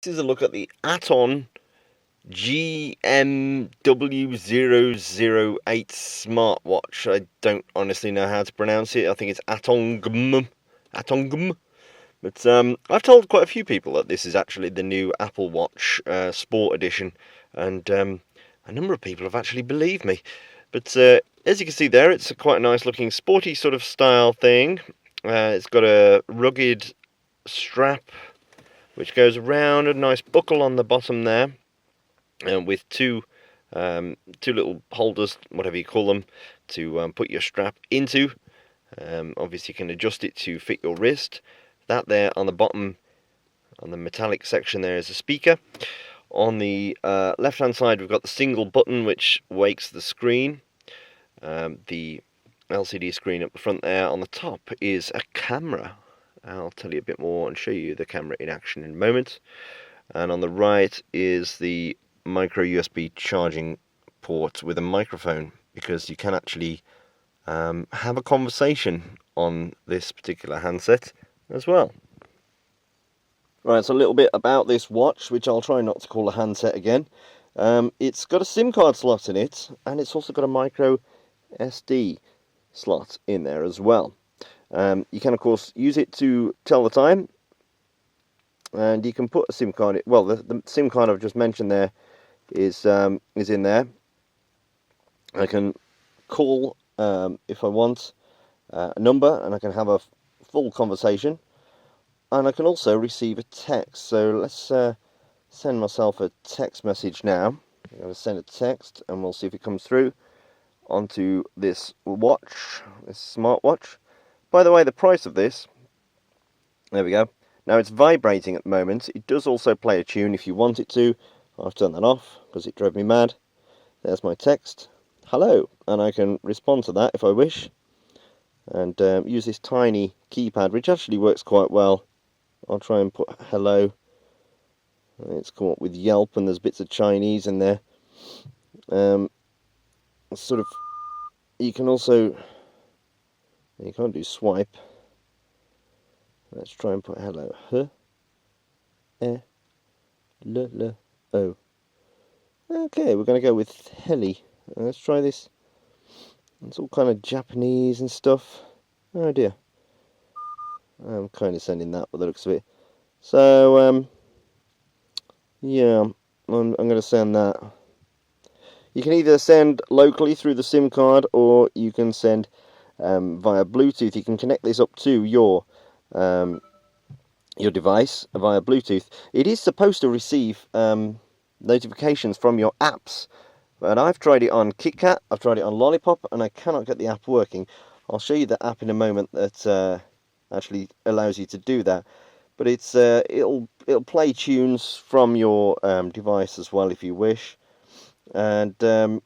This is a look at the Atongm W008 smartwatch. I don't honestly know how to pronounce it. I think it's Atongm. But I've told quite a few people that this is actually the new Apple Watch Sport Edition, and a number of people have actually believed me. But as you can see there, it's a quite a nice looking sporty sort of style thing. It's got a rugged strap which goes around, a nice buckle on the bottom there, with two little holders, whatever you call them, to put your strap into. Obviously you can adjust it to fit your wrist. That there on the bottom, on the metallic section there, is a speaker. On the left hand side we've got the single button which wakes the screen, the LCD screen up the front there. On the top is a camera. I'll tell you a bit more and show you the camera in action in a moment. And on the right is the micro USB charging port with a microphone, because you can actually have a conversation on this particular handset as well. Right, so a little bit about this watch, which I'll try not to call a handset again. It's got a SIM card slot in it, and it's also got a micro SD slot in there as well. You can of course use it to tell the time, and you can put a SIM card in. Well, the SIM card I've just mentioned there is in there. I can call if I want a number, and I can have a full conversation, and I can also receive a text. So let's send myself a text message now. I'm going to send a text, and we'll see if it comes through onto this watch, this smartwatch. By the way, the price of this, there we go. Now it's vibrating at the moment. It does also play a tune if you want it to. I've turned that off because it drove me mad. There's my text, hello, and I can respond to that if I wish, and use this tiny keypad, which actually works quite well. I'll try and put hello. It's come up with Yelp, and there's bits of Chinese in there. Sort of, you can also, you can't do swipe. Let's try and put hello. O. Okay, we're going to go with heli. Let's try this. It's all kind of Japanese and stuff. Oh dear. I'm kind of sending that by the looks of it. So, yeah, I'm going to send that. You can either send locally through the SIM card, or you can send via Bluetooth. You can connect this up to your device via Bluetooth. It is supposed to receive notifications from your apps, but I've tried it on KitKat, I've tried it on Lollipop, and I cannot get the app working. I'll show you the app in a moment that actually allows you to do that. But it's it'll play tunes from your device as well if you wish, and there's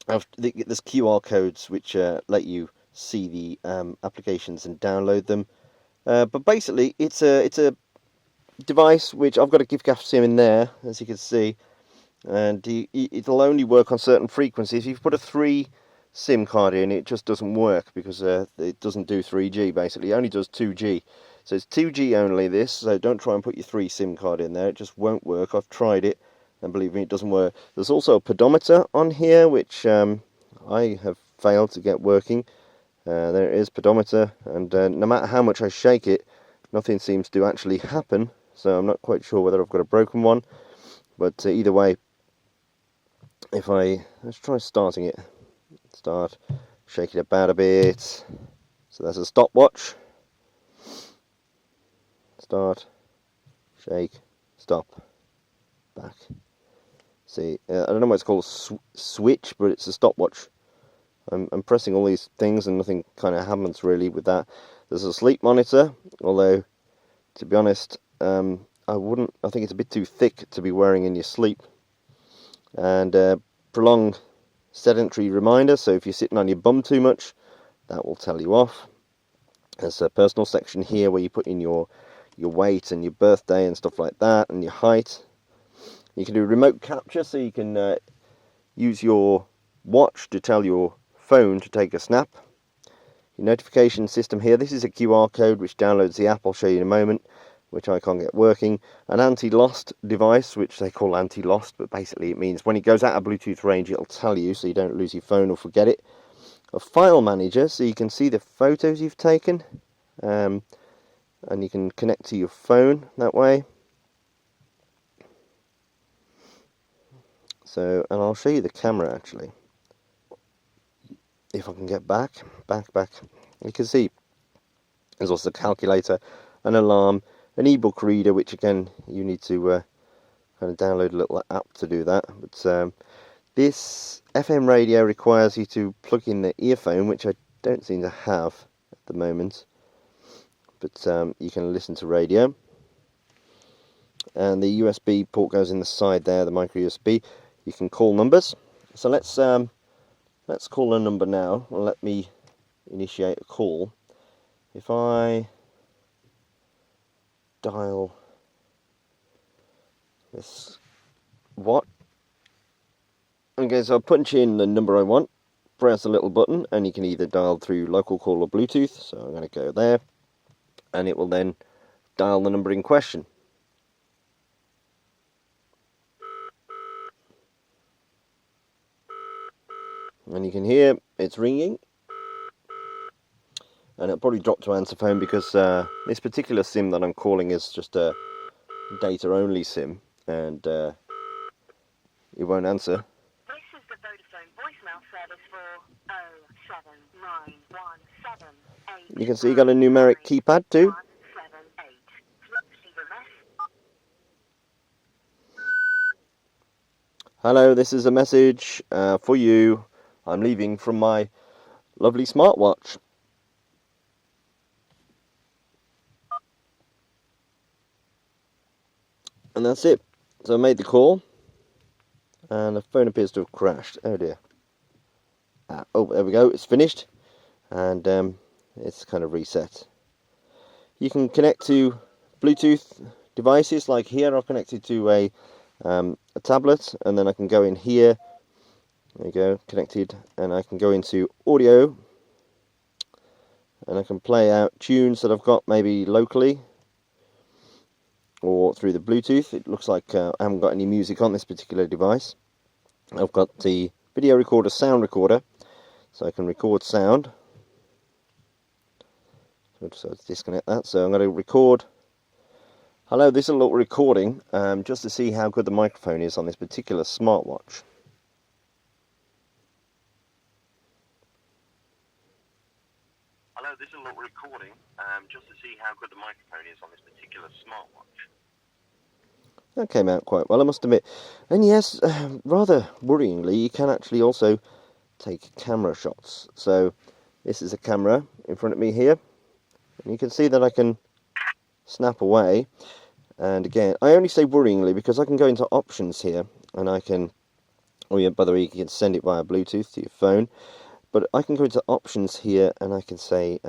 QR codes which let you see the applications and download them. But basically, it's a device which I've got a gift gaffer SIM in there, as you can see, and it'll only work on certain frequencies. If you put a 3 SIM card in, it just doesn't work, because it doesn't do 3G. Basically, it only does 2G. So it's 2G only, this, so don't try and put your 3 SIM card in there. It just won't work. I've tried it, and believe me, it doesn't work. There's also a pedometer on here, which I have failed to get working. There it is, pedometer, and no matter how much I shake it, nothing seems to actually happen, so I'm not quite sure whether I've got a broken one. But either way, let's try starting it. Start, shake it about a bit. So there's a stopwatch. Start, shake, stop, back. See, I don't know why it's called a switch, but it's a stopwatch. I'm pressing all these things and nothing kind of happens really with that. There's a sleep monitor, although, to be honest, I think it's a bit too thick to be wearing in your sleep. And prolonged sedentary reminder, so if you're sitting on your bum too much, that will tell you off. There's a personal section here where you put in your weight and your birthday and stuff like that, and your height. You can do remote capture, so you can use your watch to tell your phone to take a snap. Your notification system here, this is a QR code which downloads the app. I'll show you in a moment. which I can't get working, an anti-lost device, which they call anti-lost, but basically it means when it goes out of Bluetooth range, it'll tell you so you don't lose your phone or forget it. A file manager, so you can see the photos you've taken, and you can connect to your phone that way. So, and I'll show you the camera actually. If I can get back. You can see there's also a calculator, an alarm, an ebook reader, which again you need to kind of download a little app to do that. But this FM radio requires you to plug in the earphone, which I don't seem to have at the moment. But you can listen to radio. And the USB port goes in the side there, the micro USB. You can call numbers. So let's call a number now. Well, let me initiate a call. If I dial this, what? Okay, so I'll punch in the number I want, press a little button, and you can either dial through local call or Bluetooth. So I'm going to go there, and it will then dial the number in question. And you can hear it's ringing. And it'll probably drop to answer phone because this particular SIM that I'm calling is just a data only SIM, and it won't answer. This is the Vodafone voicemail service for 0791788. You can see you got a numeric keypad too. Hello, this is a message for you. I'm leaving from my lovely smartwatch. And that's it. So I made the call, and the phone appears to have crashed. Oh dear. Oh, there we go. It's finished, and it's kind of reset. You can connect to Bluetooth devices, like here. I've connected to a tablet, and then I can go in here. There you go, connected, and I can go into audio, and I can play out tunes that I've got maybe locally or through the Bluetooth. It looks like I haven't got any music on this particular device. I've got the video recorder, sound recorder, so I can record sound. So let's disconnect that. So I'm going to record. Hello, this is a little recording just to see how good the microphone is on this particular smartwatch. Hello, this is a little recording just to see how good the microphone is on this particular smartwatch. That came out quite well, I must admit. And yes, rather worryingly, you can actually also take camera shots. So this is a camera in front of me here, and you can see that I can snap away. And again, I only say worryingly because I can go into options here, and I can, oh yeah, by the way, you can send it via Bluetooth to your phone. But I can go into options here, and I can say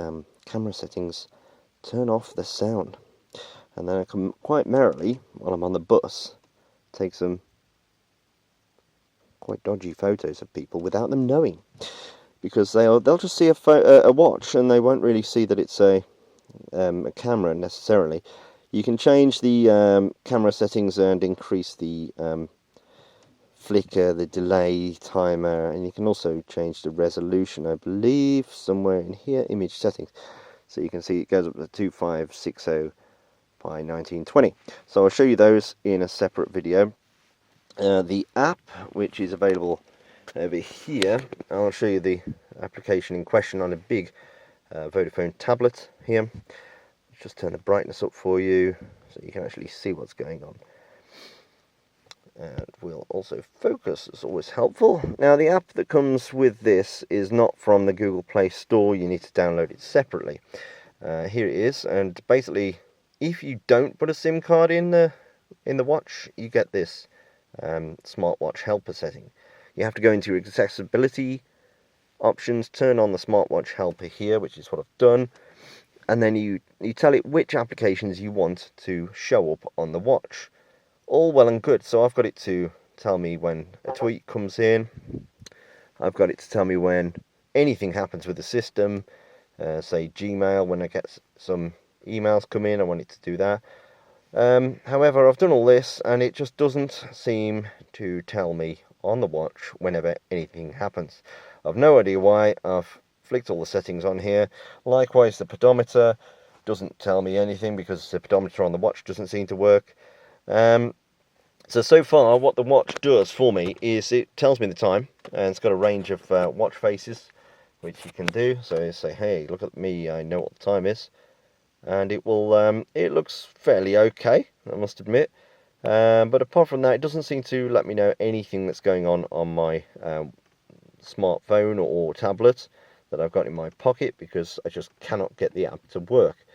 camera settings, turn off the sound. And then I can quite merrily, while I'm on the bus, take some quite dodgy photos of people without them knowing. Because they'll just see a watch, and they won't really see that it's a camera necessarily. You can change the camera settings and increase the flicker, the delay, timer, and you can also change the resolution, I believe, somewhere in here, image settings. So you can see it goes up to 2560 by 1920. So I'll show you those in a separate video. The app, which is available over here, I'll show you the application in question on a big Vodafone tablet here. Just turn the brightness up for you so you can actually see what's going on. And we'll also focus, it's always helpful. Now the app that comes with this is not from the Google Play Store, you need to download it separately. Here it is, and basically if you don't put a SIM card in the watch, you get this smartwatch helper setting. You have to go into your accessibility options, turn on the smartwatch helper here, which is what I've done, and then you tell it which applications you want to show up on the watch. All well and good. So I've got it to tell me when a tweet comes in. I've got it to tell me when anything happens with the system. Say Gmail, when I get some emails come in, I want it to do that. However, I've done all this and it just doesn't seem to tell me on the watch whenever anything happens. I've no idea why. I've flicked all the settings on here. Likewise, the pedometer doesn't tell me anything because the pedometer on the watch doesn't seem to work. So far, what the watch does for me is it tells me the time, and it's got a range of watch faces, which you can do. So you say, hey, look at me, I know what the time is. And it will, it looks fairly okay, I must admit. But apart from that, it doesn't seem to let me know anything that's going on my smartphone or tablet that I've got in my pocket, because I just cannot get the app to work.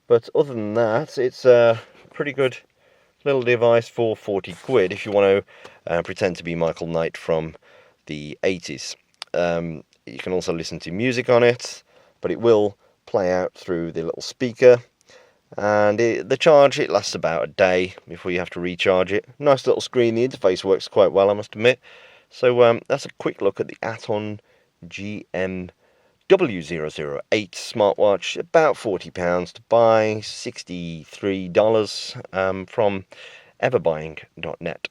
But other than that, it's a pretty good little device for 40 quid if you want to pretend to be Michael Knight from the 80s. You can also listen to music on it, but it will play out through the little speaker. And the charge, it lasts about a day before you have to recharge it. Nice little screen, the interface works quite well, I must admit. So that's a quick look at the Atongm W008 smartwatch, about £40 to buy, $63 from everbuying.net.